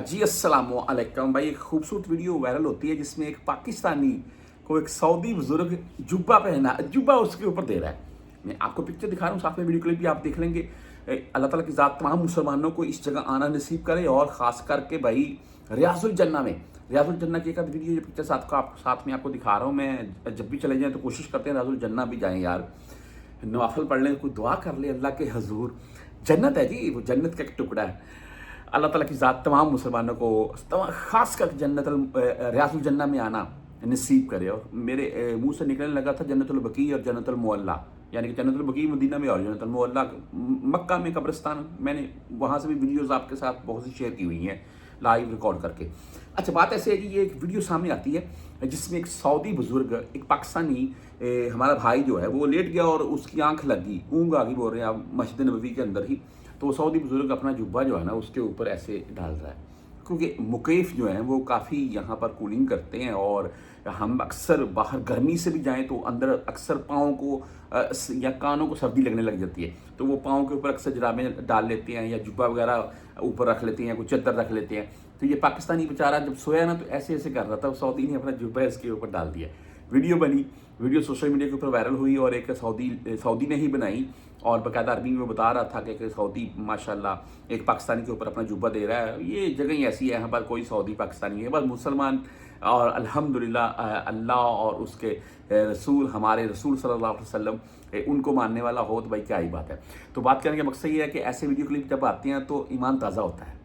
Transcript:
जी अस्सलाम वालेकुम भाई। एक खूबसूरत वीडियो वायरल होती है जिसमें एक पाकिस्तानी को एक सऊदी बुजुर्ग जुब्बा उसके ऊपर दे रहा है। मैं आपको पिक्चर दिखा रहा हूँ, साथ में वीडियो क्लिप भी आप देख लेंगे। अल्लाह ताला की ज़ात तमाम मुसलमानों को इस जगह आना नसीब करे और ख़ास करके भाई रियाजुल जन्ना में, रियाजुल जन्ना की एक आध वीडियो पिक्चर साथ में आपको दिखा रहा हूँ मैं। जब भी चले जाएँ तो कोशिश करते हैं रियाजुल जन्ना भी जाएँ यार, नवाफिल पढ़ लें, कोई दुआ कर ले अल्लाह के हजूर। जन्नत है जी, वो जन्नत का एक टुकड़ा है। अल्लाह ताला की ज़ात तमाम मुसलमानों को ख़ास कर रियाजुल जन्ना में आना नसीब करे। और मेरे मुंह से निकलने लगा था जन्नतुल बकी और जन्नतुल मुअल्ला, यानी कि जन्नतुल बकी मदीना में और जन्नतुल मुअल्ला मक्का में कब्रिस्तान। मैंने वहाँ से भी वीडियोज़ आपके साथ बहुत सी शेयर की हुई हैं लाइव रिकॉर्ड करके। अच्छा, बात ऐसे है कि ये एक वीडियो सामने आती है जिसमें एक सऊदी बुजुर्ग, एक पाकिस्तानी हमारा भाई जो है वो लेट गया और उसकी आंख लगी, ऊँग आ गई बोल रहे हैं आप, मस्जिद नबवी के अंदर ही। तो सऊदी बुजुर्ग अपना जुब्बा जो है ना उसके ऊपर ऐसे डाल रहा है, क्योंकि मुकैफ जो हैं वो काफ़ी यहाँ पर कूलिंग करते हैं। और हम अक्सर बाहर गर्मी से भी जाएं तो अंदर अक्सर पाँव को या कानों को सर्दी लगने लग जाती है, तो वो पाँव के ऊपर अक्सर जुराबें डाल लेते हैं या जुब्बा वगैरह ऊपर रख लेते हैं, कोई चद्दर रख लेते हैं। तो ये पाकिस्तानी बेचारा जब सोया ना तो ऐसे ऐसे कर रहा था, सऊदी ने अपना जुब्बा इसके ऊपर डाल दिया। वीडियो बनी, वीडियो सोशल मीडिया के ऊपर वायरल हुई और एक सऊदी ने ही बनाई और बाकायदा अरबी में बता रहा था कि सऊदी माशाल्लाह एक पाकिस्तानी के ऊपर अपना जुब्बा दे रहा है। ये जगह ही ऐसी है, यहाँ पर कोई सऊदी पाकिस्तानी है, बस मुसलमान। और अल्हम्दुलिल्लाह अल्लाह और उसके रसूल, हमारे रसूल सल्लल्लाहु अलैहि वसल्लम उनको मानने वाला हो तो भाई क्या ही बात है। तो बात करने का मकसद ये है कि ऐसे वीडियो क्लिप जब आते हैं तो ईमान ताज़ा होता है।